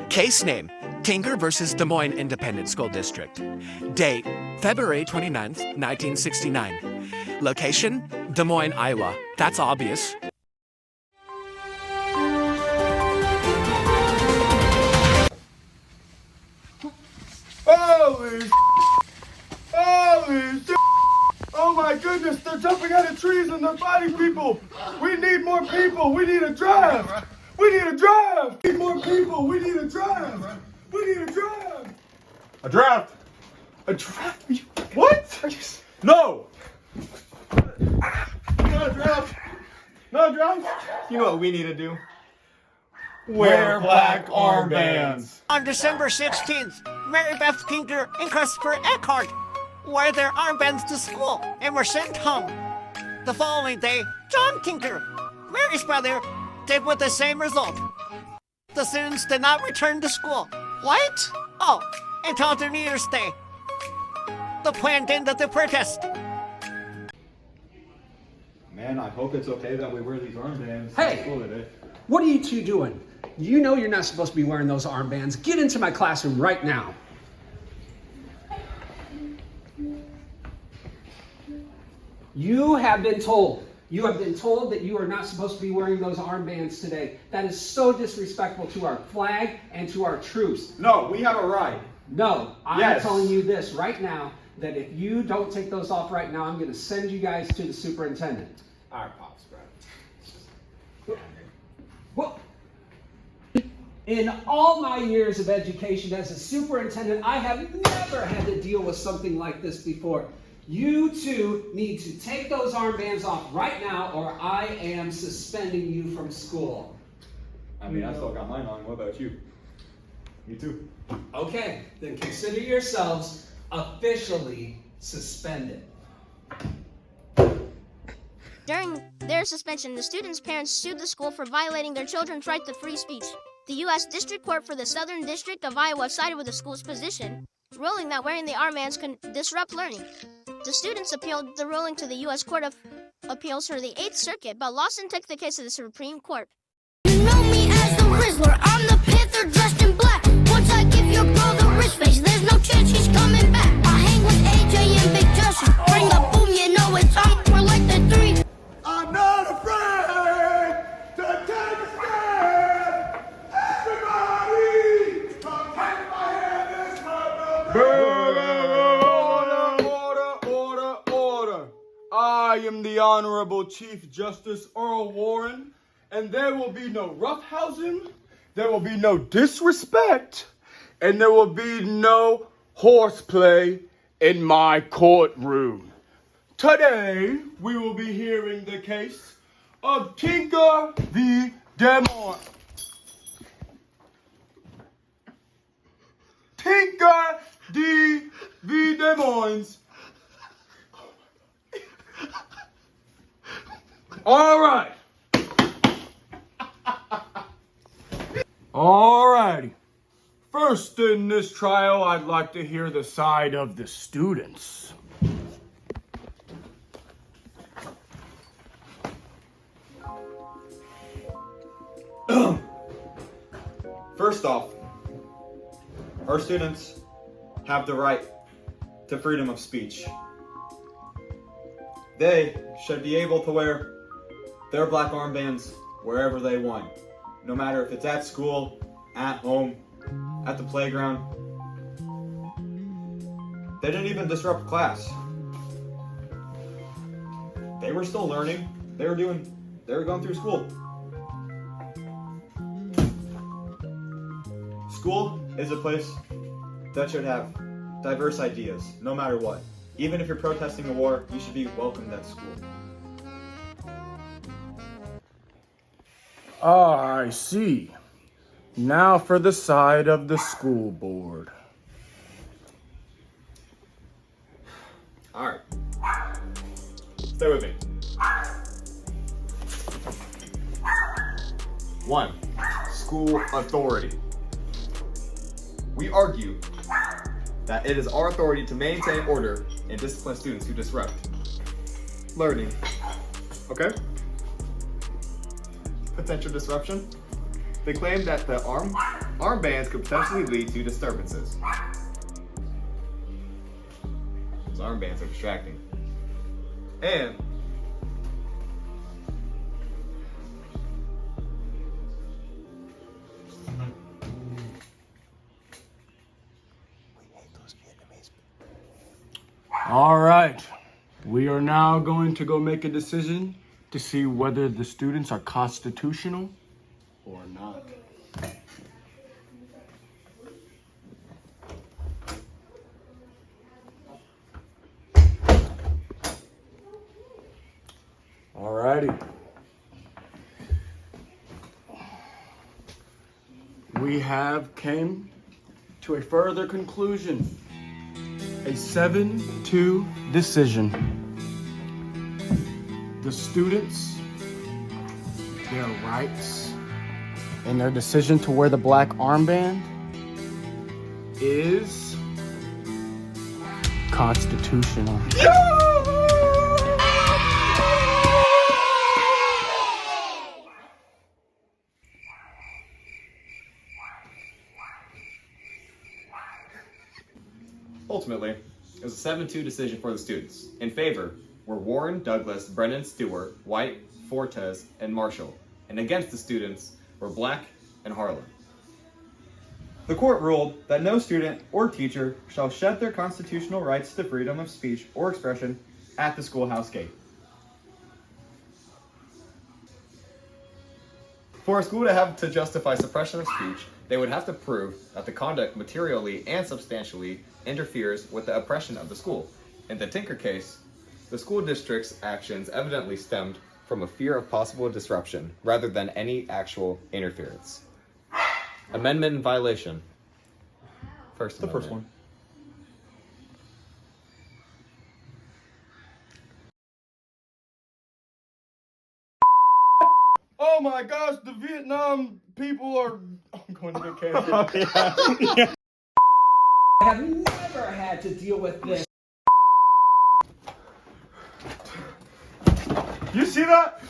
Case name, Tinker versus Des Moines Independent School District. Date, February 29th, 1969. Location, Des Moines, Iowa. That's obvious. Holy Holy Oh my goodness, they're jumping out of trees and they're fighting people. We need more people. We need a draft. We need a draft. We need more people. We need a draft. We need a draft. A draft? A draft? What? No. Not a draft. Not a draft. You know what we need to do? Wear black armbands. On December 16th, Mary Beth Tinker and Christopher Eckhart wore their armbands to school and were sent home. The following day, John Tinker, Mary's brother, did with the same result. The students did not return to school. What? Oh, until their New Year's Day. The plan ended the protest. Man, I hope it's okay that we wear these armbands Hey! to school today. What are you two doing? You know you're not supposed to be wearing those armbands. Get into my classroom right now. You have been told that you are not supposed to be wearing those armbands today. That is so disrespectful to our flag and to our troops. No, we have a right. No, I'm Yes. telling you this right now, that if you don't take those off right now, I'm going to send you guys to the superintendent. All right, Pops, bro. Well, in all my years of education as a superintendent, I have never had to deal with something like this before. You two need to take those armbands off right now, or I am suspending you from school. I mean, I still got mine on. What about you? Me too. Okay, then consider yourselves officially suspended. During their suspension, the students' parents sued the school for violating their children's right to free speech. The U.S. District Court for the Southern District of Iowa sided with the school's position, ruling that wearing the armbands can disrupt learning. The students appealed the ruling to the U.S. Court of Appeals for the 8th Circuit, but lost and took the case to the Supreme Court. You know me as the Rizzler, I'm the Panther dressed in black. Once I give your girl the wrist face, there's no chance she's coming back. I hang with AJ and Big Justin, bring the boom, you know it's on, we're like the three. I'm not afraid to take a stand. Everybody, come take my hand this Order. I am the Honorable Chief Justice Earl Warren, and there will be no roughhousing, there will be no disrespect, and there will be no horseplay in my courtroom. Today, we will be hearing the case of Tinker v. Des Moines. Tinker v. Des Moines. All right. All righty. First in this trial, I'd like to hear the side of the students. First off, our students have the right to freedom of speech. They should be able to wear their black armbands wherever they want, no matter if it's at school, at home, at the playground. They didn't even disrupt class. They were still learning. They were going through school. School is a place that should have diverse ideas, no matter what. Even if you're protesting a war, you should be welcomed at school. I see. Now for the side of the school board. All right. Stay with me. 1. School authority. We argue that it is our authority to maintain order and discipline students who disrupt learning. Okay? Potential disruption. They claim that the armbands could potentially lead to disturbances. Those armbands are distracting. And All right. We are now going to go make a decision to see whether the students are constitutional or not. All righty. We have came to a further conclusion. A 7-2 decision. The students, their rights, and their decision to wear the black armband is constitutional. ultimately, it was a 7-2 decision for the students. In favor were Warren, Douglas, Brennan, Stewart, White, Fortes, and Marshall. And against the students were Black and Harlan. The court ruled that no student or teacher shall shed their constitutional rights to freedom of speech or expression at the schoolhouse gate. For a school to have to justify suppression of speech, they would have to prove that the conduct materially and substantially interferes with the oppression of the school. In the Tinker case, the school district's actions evidently stemmed from a fear of possible disruption rather than any actual interference. Amendment in violation. First one. Oh my gosh, the Vietnam people are. I'm going to get canceled. I have never had to deal with this. You see that?